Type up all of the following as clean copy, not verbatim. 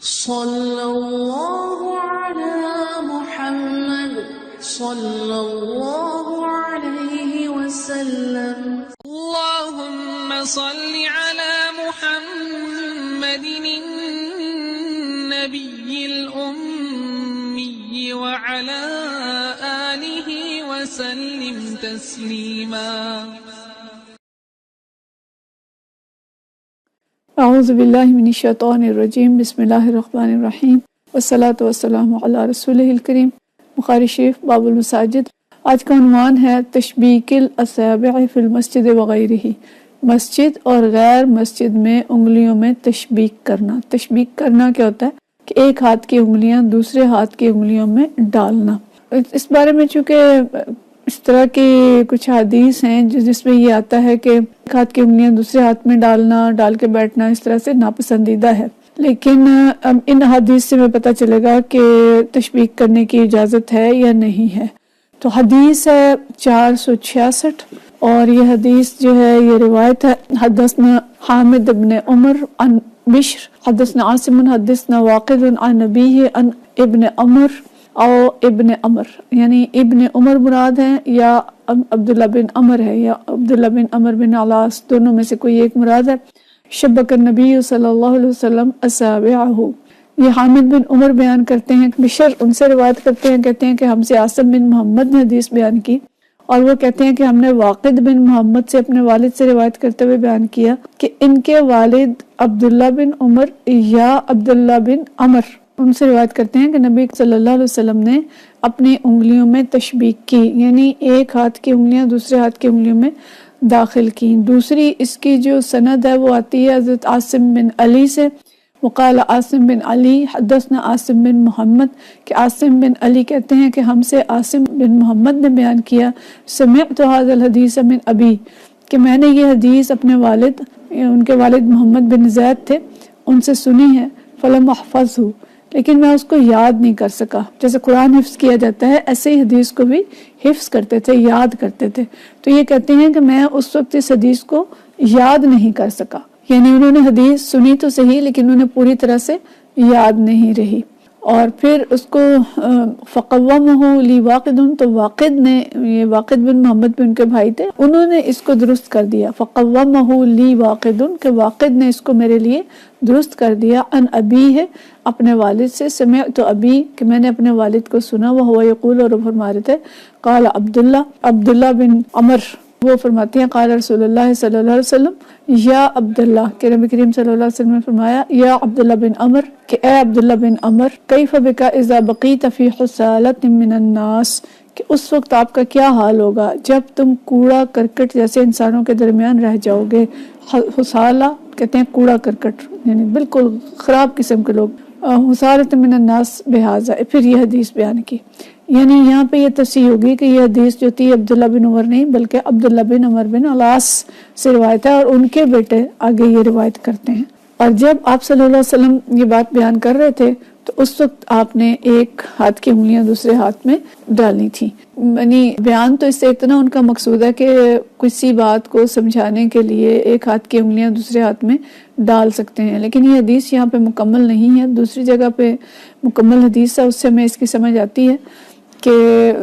صلی اللہ علی محمد صلی اللہ علیہ وسلم. اللہم صل علی محمد النبی الأمی وعلی آلہ وسلم تسلیما. اعوذ باللہ من الشیطان الرجیم. بسم اللہ الرحمن الرحیم والصلاة والسلام علی رسولہ الکریم. بخاری شریف باب المساجد. آج کا عنوان ہے تشبیک الاصابع فی المسجد وغیرہ. مسجد اور غیر مسجد میں انگلیوں میں تشبیک کرنا. تشبیک کرنا کیا ہوتا ہے کہ ایک ہاتھ کی انگلیاں دوسرے ہاتھ کی انگلیوں میں ڈالنا. اس بارے میں چونکہ اس طرح کی کچھ حدیث ہیں جس میں یہ آتا ہے کہ ایک ہاتھ کی انگلیاں دوسرے ہاتھ میں ڈال کے بیٹھنا اس طرح سے ناپسندیدہ ہے، لیکن ان حدیث سے ہمیں پتہ چلے گا کہ تشبیک کرنے کی اجازت ہے یا نہیں ہے. تو حدیث ہے 466 اور یہ حدیث جو ہے یہ روایت ہے. حدثنا حامد بن عمر عن بشر حدثنا عاصم حدثنا واقد عن نبیہ عن ابن عمر او ابن عمر، یعنی ابن عمر مراد ہے یا عبداللہ بن عمر ہے یا عبداللہ بن عمر بن علاس، دونوں میں سے کوئی ایک مراد ہے. شبک النبی صلی اللہ علیہ وسلم اصابعہ. یہ حامد بن عمر بیان کرتے ہیں، بشر ان سے روایت کرتے ہیں، کہتے ہیں کہ ہم سے عاصم بن محمد نے حدیث بیان کی، اور وہ کہتے ہیں کہ ہم نے واقد بن محمد سے اپنے والد سے روایت کرتے ہوئے بیان کیا کہ ان کے والد عبداللہ بن عمر یا عبداللہ بن عمر ان سے روایت کرتے ہیں کہ نبی صلی اللہ علیہ وسلم نے اپنی انگلیوں میں تشبیک کی، یعنی ایک ہاتھ کی انگلیاں دوسرے ہاتھ کی انگلیوں میں داخل کی. دوسری اس کی جو سند ہے وہ آتی ہے حضرت عاصم بن علی سے. وقال عاصم بن علی حدثنا عاصم بن محمد، کہ عاصم بن علی کہتے ہیں کہ ہم سے عاصم بن محمد نے بیان کیا سمعت هذا الحدیث من ابی، کہ میں نے یہ حدیث اپنے والد، ان کے والد محمد بن زید تھے، ان سے سنی ہے. فلم احفظہ، لیکن میں اس کو یاد نہیں کر سکا. جیسے قرآن حفظ کیا جاتا ہے ایسے ہی حدیث کو بھی حفظ کرتے تھے، یاد کرتے تھے. تو یہ کہتے ہیں کہ میں اس وقت اس حدیث کو یاد نہیں کر سکا، یعنی انہوں نے حدیث سنی تو صحیح لیکن انہیں پوری طرح سے یاد نہیں رہی. اور پھر اس کو فقومہ لی واقد، تو واقد نے، یہ واقد بن محمد بن کے بھائی تھے، انہوں نے اس کو درست کر دیا. فقومہ لی واقد، کہ واقد نے اس کو میرے لیے درست کر دیا. ان ابی ہے، اپنے والد سے. سمعت ابی، کہ میں نے اپنے والد کو سنا. وہ یقول، اور وہ فرما رہے تھے. قال عبداللہ بن عمر، وہ فرماتے ہیں قال رسول اللہ صلی اللہ علیہ وسلم یا عبداللہ، کہ نبی کریم صلی اللہ علیہ وسلم نے فرمایا یا عبداللہ بن عمر، کہ اے عبداللہ بن عمر، کیف بک اذا بقیت فی حثالۃ من الناس، کہ اس وقت آپ کا کیا حال ہوگا جب تم کوڑا کرکٹ جیسے انسانوں کے درمیان رہ جاؤ گے. حثالہ کہتے ہیں کوڑا کرکٹ، یعنی بالکل خراب قسم کے لوگ. حثالۃ من الناس بہذا، پھر یہ حدیث بیان کی. یعنی یہاں پہ یہ تصحیح ہوگی کہ یہ حدیث جو تھی عبداللہ بن عمر نہیں بلکہ عبداللہ بن عمر بن علاس سے روایت ہے، اور ان کے بیٹے آگے یہ روایت کرتے ہیں. اور جب آپ صلی اللہ علیہ وسلم یہ بات بیان کر رہے تھے تو اس وقت آپ نے ایک ہاتھ کی انگلیاں دوسرے ہاتھ میں ڈالنی تھی. یعنی بیان تو اس سے اتنا ان کا مقصود ہے کہ کسی بات کو سمجھانے کے لیے ایک ہاتھ کی انگلیاں دوسرے ہاتھ میں ڈال سکتے ہیں، لیکن یہ حدیث یہاں پہ مکمل نہیں ہے. دوسری جگہ پہ مکمل حدیث ہے، اس سے ہمیں اس کی سمجھ آتی ہے کہ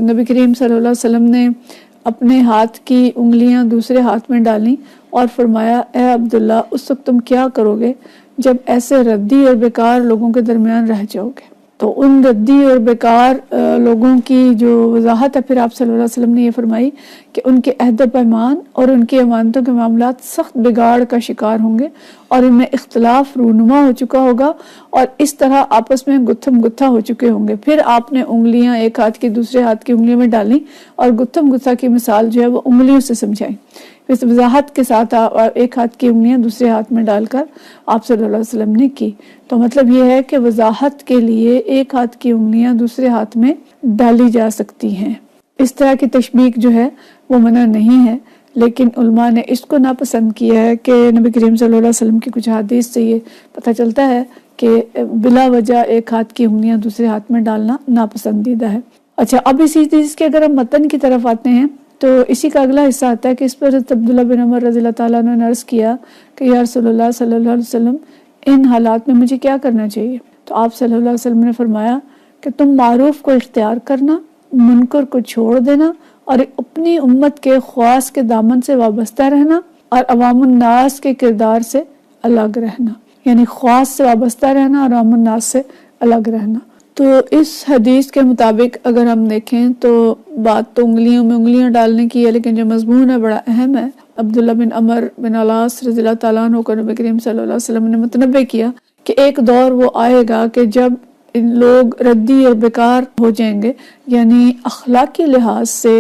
نبی کریم صلی اللہ علیہ وسلم نے اپنے ہاتھ کی انگلیاں دوسرے ہاتھ میں ڈالیں اور فرمایا اے عبداللہ، اس وقت تم کیا کرو گے جب ایسے ردی اور بیکار لوگوں کے درمیان رہ جاؤ گے. تو ان ردی اور بیکار لوگوں کی جو وضاحت ہے پھر آپ صلی اللہ علیہ وسلم نے یہ فرمائی کہ ان کے عہد و پیمان اور ان کی امانتوں کے معاملات سخت بگاڑ کا شکار ہوں گے اور ان میں اختلاف رونما ہو چکا ہوگا اور اس طرح آپس میں گتھم گتھا ہو چکے ہوں گے. پھر آپ نے انگلیاں ایک ہاتھ کی دوسرے ہاتھ کی انگلیوں میں ڈالیں اور گتھم گتھا کی مثال جو ہے وہ انگلیوں سے سمجھائیں. اس وضاحت کے ساتھ ایک ہاتھ کی انگلیاں دوسرے ہاتھ میں ڈال کر آپ صلی اللہ علیہ وسلم نے کی. تو مطلب یہ ہے کہ وضاحت کے لیے ایک ہاتھ کی انگلیاں دوسرے ہاتھ میں ڈالی جا سکتی ہیں. اس طرح کی تشبیک جو ہے وہ منع نہیں ہے، لیکن علماء نے اس کو ناپسند کیا ہے کہ نبی کریم صلی اللہ علیہ وسلم کی کچھ حدیث سے یہ پتہ چلتا ہے کہ بلا وجہ ایک ہاتھ کی انگلیاں دوسرے ہاتھ میں ڈالنا ناپسندیدہ ہے. اچھا، اب اسی چیز کے اگر ہم متن کی طرف آتے ہیں تو اسی کا اگلا حصہ آتا ہے کہ اس پر حضرت عبداللہ بن عمر رضی اللہ تعالیٰ عنہ نے عرض کیا کہ یا رسول اللہ صلی اللہ علیہ وسلم، ان حالات میں مجھے کیا کرنا چاہیے؟ تو آپ صلی اللہ علیہ وسلم نے فرمایا کہ تم معروف کو اختیار کرنا، منکر کو چھوڑ دینا، اور اپنی امت کے خواص کے دامن سے وابستہ رہنا، اور عوام الناس کے کردار سے الگ رہنا، یعنی خواص سے وابستہ رہنا اور عوام الناس سے الگ رہنا۔ تو اس حدیث کے مطابق اگر ہم دیکھیں تو بات تو انگلیوں میں انگلیاں ڈالنے کی ہے، لیکن جو مضمون ہے بڑا اہم ہے۔ عبداللہ بن عمر بن علاس رضی اللہ تعالیٰ عنہ کو نبی کریم صلی اللہ علیہ وسلم نے متنبہ کیا کہ ایک دور وہ آئے گا کہ جب لوگ ردی اور بیکار ہو جائیں گے، یعنی اخلاقی لحاظ سے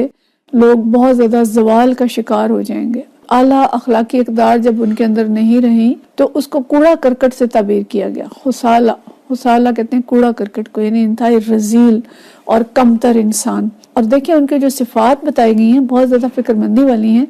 لوگ بہت زیادہ زوال کا شکار ہو جائیں گے۔ اعلیٰ اخلاقی اقدار جب ان کے اندر نہیں رہیں تو اس کو کوڑا کرکٹ سے تعبیر کیا گیا۔ خسالہ کہتے ہیں کوڑا کرکٹ کو، یعنی انتہائی رذیل اور کمتر انسان۔ اور دیکھیں ان کے جو صفات بتائی گئی ہیں بہت زیادہ فکر مندی والی ہیں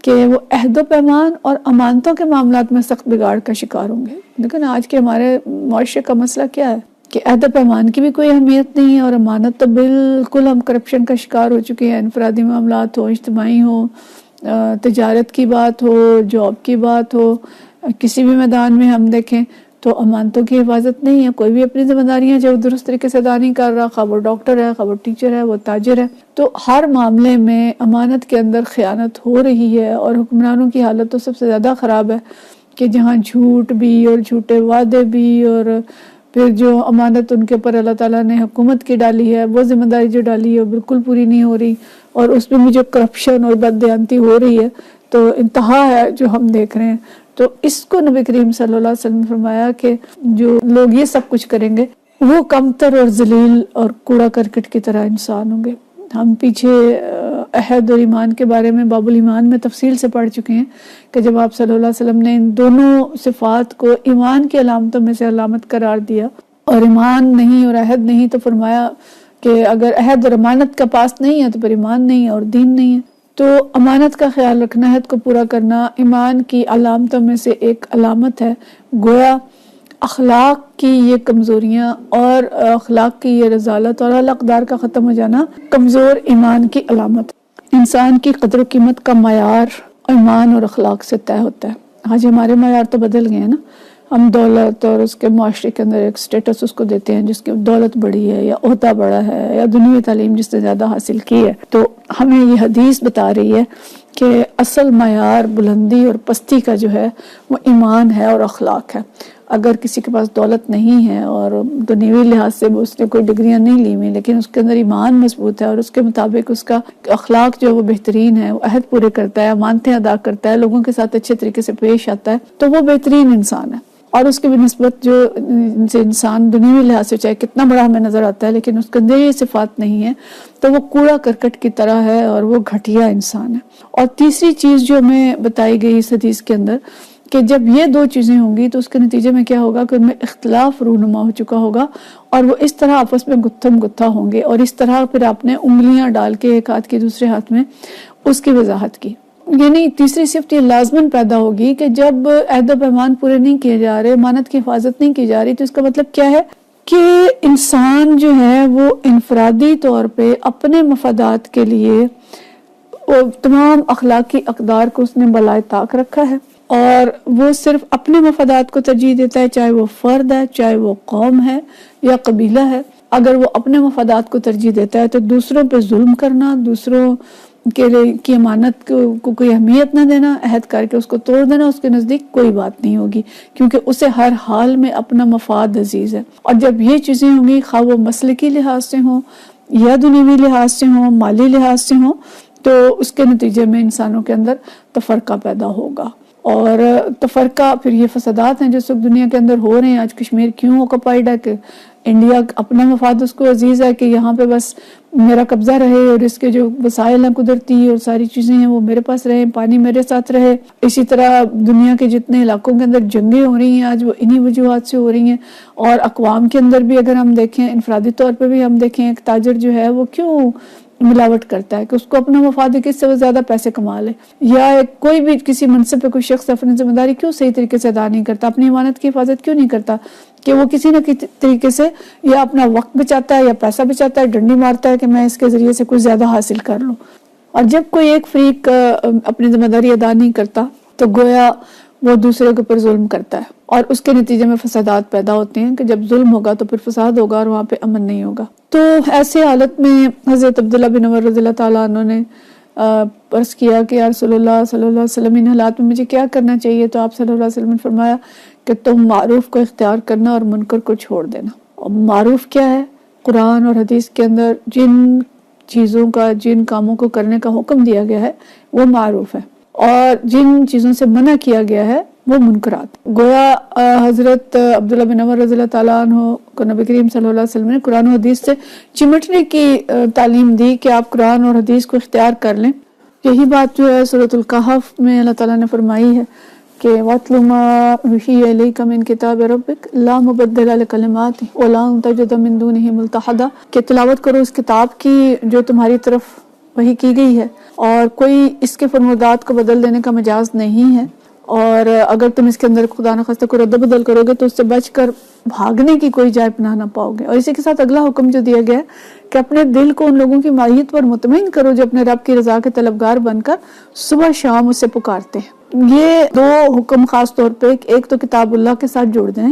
کہ وہ عہد و پیمان اور امانتوں کے معاملات میں سخت بگاڑ کا شکار ہوں گے۔ لیکن آج کے ہمارے معاشرے کا مسئلہ کیا ہے کہ عہد و پیمان کی بھی کوئی اہمیت نہیں ہے، اور امانت تو بالکل ہم کرپشن کا شکار ہو چکے ہیں۔ انفرادی معاملات ہو، اجتماعی ہو، تجارت کی بات ہو، جاب کی بات ہو، کسی بھی میدان میں ہم دیکھیں تو امانتوں کی حفاظت نہیں ہے۔ کوئی بھی اپنی ذمہ داریاں جو درست طریقے سے ادا نہیں کر رہا، خواہ وہ ڈاکٹر ہے، خواہ وہ ٹیچر ہے، وہ تاجر ہے، تو ہر معاملے میں امانت کے اندر خیانت ہو رہی ہے۔ اور حکمرانوں کی حالت تو سب سے زیادہ خراب ہے کہ جہاں جھوٹ بھی اور جھوٹے وعدے بھی، اور پھر جو امانت ان کے اوپر اللہ تعالیٰ نے حکومت کی ڈالی ہے، وہ ذمہ داری جو ڈالی ہے وہ بالکل پوری نہیں ہو رہی، اور اس میں بھی جو کرپشن اور بددیانتی ہو رہی ہے تو انتہا ہے جو ہم دیکھ رہے ہیں۔ تو اس کو نبی کریم صلی اللہ علیہ وسلم نے فرمایا کہ جو لوگ یہ سب کچھ کریں گے وہ کمتر اور ذلیل اور کوڑا کرکٹ کی طرح انسان ہوں گے۔ ہم پیچھے عہد اور ایمان کے بارے میں باب الایمان میں تفصیل سے پڑھ چکے ہیں کہ جب آپ صلی اللہ علیہ وسلم نے ان دونوں صفات کو ایمان کی علامتوں میں سے علامت قرار دیا، اور ایمان نہیں اور عہد نہیں، تو فرمایا کہ اگر عہد اور امانت کا پاس نہیں ہے تو پھر ایمان نہیں ہے اور دین نہیں ہے۔ تو امانت کا خیال رکھنا، عہد کو پورا کرنا ایمان کی علامتوں میں سے ایک علامت ہے۔ گویا اخلاق کی یہ کمزوریاں اور اخلاق کی یہ رذالت اور الاقدار کا ختم ہو جانا کمزور ایمان کی علامت۔ انسان کی قدر و قیمت کا معیار ایمان اور اخلاق سے طے ہوتا ہے۔ آج ہمارے معیار تو بدل گئے ہیں نا، ہم دولت اور اس کے معاشرے کے اندر ایک سٹیٹس اس کو دیتے ہیں جس کی دولت بڑی ہے یا عہدہ بڑا ہے یا دنیوی تعلیم جس نے زیادہ حاصل کی ہے۔ تو ہمیں یہ حدیث بتا رہی ہے کہ اصل معیار بلندی اور پستی کا جو ہے وہ ایمان ہے اور اخلاق ہے۔ اگر کسی کے پاس دولت نہیں ہے اور دنیوی لحاظ سے اس نے کوئی ڈگریاں نہیں لی ہوئی، لیکن اس کے اندر ایمان مضبوط ہے اور اس کے مطابق اس کا اخلاق جو وہ بہترین ہے، وہ عہد پورے کرتا ہے، امانتیں ادا کرتا ہے، لوگوں کے ساتھ اچھے طریقے سے پیش آتا ہے، تو وہ بہترین انسان ہے۔ اور اس کی بھی نسبت جو انسان دنیوی لحاظ سے چاہے کتنا بڑا ہمیں نظر آتا ہے لیکن اس کے اندر یہ صفات نہیں ہے تو وہ کوڑا کرکٹ کی طرح ہے اور وہ گھٹیا انسان ہے۔ اور تیسری چیز جو ہمیں بتائی گئی اس حدیث کے اندر کہ جب یہ دو چیزیں ہوں گی تو اس کے نتیجے میں کیا ہوگا کہ ان میں اختلاف رونما ہو چکا ہوگا، اور وہ اس طرح آپس میں گتھم گتھا ہوں گے، اور اس طرح پھر آپ نے انگلیاں ڈال کے ایک ہاتھ کی دوسرے ہاتھ میں اس کی وضاحت کی۔ یعنی تیسری صفت یہ لازماً پیدا ہوگی کہ جب عہد و پیمان پورے نہیں کیے جا رہے، امانت کی حفاظت نہیں کی جا رہی، تو اس کا مطلب کیا ہے کہ انسان جو ہے وہ انفرادی طور پہ اپنے مفادات کے لیے تمام اخلاقی اقدار کو اس نے بالائے طاق رکھا ہے، اور وہ صرف اپنے مفادات کو ترجیح دیتا ہے، چاہے وہ فرد ہے، چاہے وہ قوم ہے یا قبیلہ ہے۔ اگر وہ اپنے مفادات کو ترجیح دیتا ہے تو دوسروں پہ ظلم کرنا، دوسروں کی امانت کو کوئی اہمیت نہ دینا، عہد کر کے اس کو توڑ دینا، اس کے نزدیک کوئی بات نہیں ہوگی، کیونکہ اسے ہر حال میں اپنا مفاد عزیز ہے۔ اور جب یہ چیزیں ہوں گی، خواہ وہ مسلکی لحاظ سے ہوں یا دنیوی لحاظ سے ہوں، مالی لحاظ سے ہوں، تو اس کے نتیجے میں انسانوں کے اندر تفرقہ پیدا ہوگا، اور تفرقہ پھر یہ فسادات ہیں جو سب دنیا کے اندر ہو رہے ہیں۔ آج کشمیر کیوں آکوپائیڈ ہے کہ انڈیا اپنا مفاد اس کو عزیز ہے کہ یہاں پہ بس میرا قبضہ رہے، اور اس کے جو وسائل ہیں قدرتی اور ساری چیزیں ہیں وہ میرے پاس رہے، پانی میرے ساتھ رہے۔ اسی طرح دنیا کے جتنے علاقوں کے اندر جنگیں ہو رہی ہیں آج وہ انہی وجوہات سے ہو رہی ہیں۔ اور اقوام کے اندر بھی اگر ہم دیکھیں، انفرادی طور پہ بھی ہم دیکھیں، ایک تاجر جو ہے وہ کیوں ملاوٹ کرتا ہے کہ اس کو اپنا مفاد ہے کہ اس سے وہ زیادہ پیسے کما لے، یا کوئی بھی کسی منصب پہ کوئی شخص اپنی ذمہ داری کیوں صحیح طریقے سے ادا نہیں کرتا، اپنی امانت کی حفاظت کیوں نہیں کرتا، کہ وہ کسی نہ کسی طریقے سے یا اپنا وقت بچاتا ہے یا پیسہ بچاتا ہے، ڈنڈی مارتا ہے کہ میں اس کے ذریعے سے کچھ زیادہ حاصل کر لوں۔ اور جب کوئی ایک فریق اپنی ذمہ داری ادا نہیں کرتا تو گویا وہ دوسرے کے اوپر ظلم کرتا ہے، اور اس کے نتیجے میں فسادات پیدا ہوتے ہیں کہ جب ظلم ہوگا تو پھر فساد ہوگا اور وہاں پہ امن نہیں ہوگا۔ تو ایسے حالت میں حضرت عبداللہ بن عمر رضی اللہ تعالیٰ عنہ نے عرض کیا کہ یا رسول اللہ صلی اللہ علیہ وسلم، ان حالات میں مجھے کیا کرنا چاہیے؟ تو آپ صلی اللہ علیہ وسلم نے فرمایا کہ تم معروف کو اختیار کرنا اور منکر کو چھوڑ دینا۔ اور معروف کیا ہے؟ قرآن اور حدیث کے اندر جن چیزوں کا، جن کاموں کو کرنے کا حکم دیا گیا ہے وہ معروف ہے، اور جن چیزوں سے منع کیا گیا ہے وہ منکرات۔ گویا حضرت عبداللہ بن عمر رضی اللہ تعالیٰ عنہ کو نبی کریم صلی اللہ علیہ وسلم نے قرآن و حدیث سے چمٹنے کی تعلیم دی کہ آپ قرآن اور حدیث کو اختیار کر لیں۔ یہی بات جو ہے سورۃ الکہف میں اللہ تعالیٰ نے فرمائی ہے کہ وَاتْلُ مَا أُوحِیَ إِلَيْکَ مِن کِتَابِ رَبِّکَ لَا مُبَدِّلَ لِکَلِمَاتِهِ وَلَن تَجِدَ مِن دُونِهِ مُلْتَحَدًا، کہ تلاوت کرو اس کتاب کی جو تمہاری طرف وحی کی گئی ہے، اور کوئی اس کے فرمودات کو بدل دینے کا مجاز نہیں ہے، اور اگر تم اس کے اندر خدا نخواستہ کو رد و بدل کرو گے تو اس سے بچ کر بھاگنے کی کوئی جائے پناہ نہ پاؤ گے۔ اور اسی کے ساتھ اگلا حکم جو دیا گیا ہے کہ اپنے دل کو ان لوگوں کی ماہیت پر مطمئن کرو جو اپنے رب کی رضا کے طلبگار بن کر صبح شام اسے پکارتے ہیں۔ یہ دو حکم خاص طور پہ، ایک تو کتاب اللہ کے ساتھ جوڑ دیں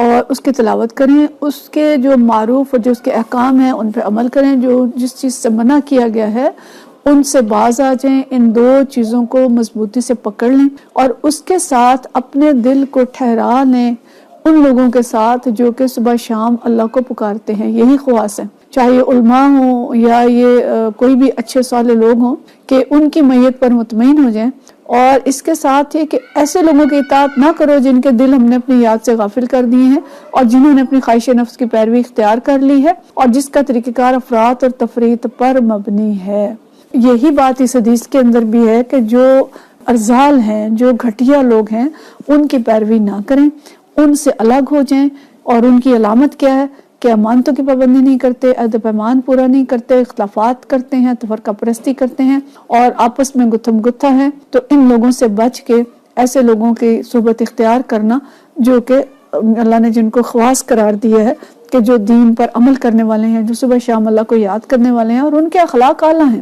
اور اس کی تلاوت کریں، اس کے جو معروف اور جو اس کے احکام ہیں ان پہ عمل کریں، جو جس چیز سے منع کیا گیا ہے ان سے باز آ جائیں، ان دو چیزوں کو مضبوطی سے پکڑ لیں، اور اس کے ساتھ اپنے دل کو ٹھہرا لیں ان لوگوں کے ساتھ جو کہ صبح شام اللہ کو پکارتے ہیں۔ یہی خواص ہے، چاہے یہ علماء ہوں یا یہ کوئی بھی اچھے صالح لوگ ہوں، کہ ان کی میت پر مطمئن ہو جائیں، اور اس کے ساتھ یہ کہ ایسے لوگوں کی اطاعت نہ کرو جن کے دل ہم نے اپنی یاد سے غافل کر دیے ہیں اور جنہوں نے اپنی خواہش نفس کی پیروی اختیار کر لی ہے اور جس کا طریقہ کار افراط اور تفریط پر مبنی ہے۔ یہی بات اس حدیث کے اندر بھی ہے کہ جو ارذال ہیں، جو گھٹیا لوگ ہیں، ان کی پیروی نہ کریں، ان سے الگ ہو جائیں۔ اور ان کی علامت کیا ہے کہ امانتوں کی پابندی نہیں کرتے، عہد پیمان پورا نہیں کرتے، اختلافات کرتے ہیں، تفرقہ پرستی کرتے ہیں اور آپس میں گتھم گتھا ہے۔ تو ان لوگوں سے بچ کے ایسے لوگوں کی صحبت اختیار کرنا جو کہ اللہ نے جن کو خواص قرار دیا ہے کہ جو دین پر عمل کرنے والے ہیں، جو صبح شام اللہ کو یاد کرنے والے ہیں، اور ان کے اخلاق اعلیٰ ہیں۔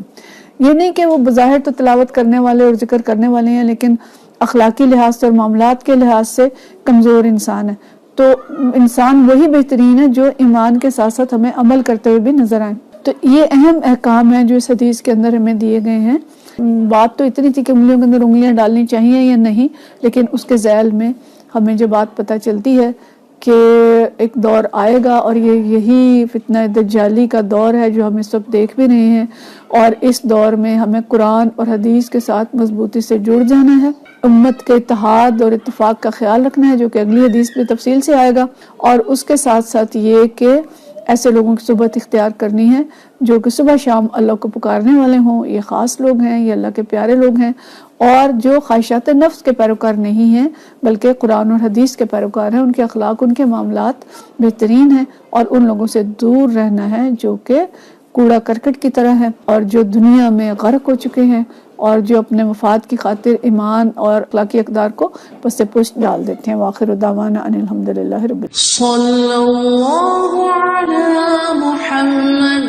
یہ نہیں کہ وہ بظاہر تو تلاوت کرنے والے اور ذکر کرنے والے ہیں لیکن اخلاقی لحاظ سے اور معاملات کے لحاظ سے کمزور انسان ہے۔ تو انسان وہی بہترین ہے جو ایمان کے ساتھ ساتھ ہمیں عمل کرتے ہوئے بھی نظر آئے۔ تو یہ اہم احکام ہیں جو اس حدیث کے اندر ہمیں دیے گئے ہیں۔ بات تو اتنی تھی کہ انگلیوں کے اندر انگلیاں ڈالنی چاہیے یا نہیں، لیکن اس کے ذیل میں ہمیں جو بات پتہ چلتی ہے کہ ایک دور آئے گا اور یہی فتنہ دجالی کا دور ہے جو ہم اس وقت دیکھ بھی رہے ہیں، اور اس دور میں ہمیں قرآن اور حدیث کے ساتھ مضبوطی سے جڑ جانا ہے، امت کے اتحاد اور اتفاق کا خیال رکھنا ہے جو کہ اگلی حدیث میں تفصیل سے آئے گا، اور اس کے ساتھ ساتھ یہ کہ ایسے لوگوں کی صحبت اختیار کرنی ہے جو کہ صبح شام اللہ کو پکارنے والے ہوں۔ یہ خاص لوگ ہیں، یہ اللہ کے پیارے لوگ ہیں، اور جو خواہشات نفس کے پیروکار نہیں ہیں بلکہ قرآن اور حدیث کے پیروکار ہیں، ان کے اخلاق، ان کے معاملات بہترین ہیں، اور ان لوگوں سے دور رہنا ہے جو کہ کوڑا کرکٹ کی طرح ہے اور جو دنیا میں غرق ہو چکے ہیں اور جو اپنے مفاد کی خاطر ایمان اور اخلاقی اقدار کو پس پشت ڈال دیتے ہیں۔ وآخر دعوانا ان الحمدللہ رب صلی اللہ علی محمد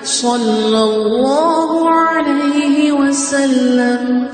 صلی اللہ علیہ وسلم۔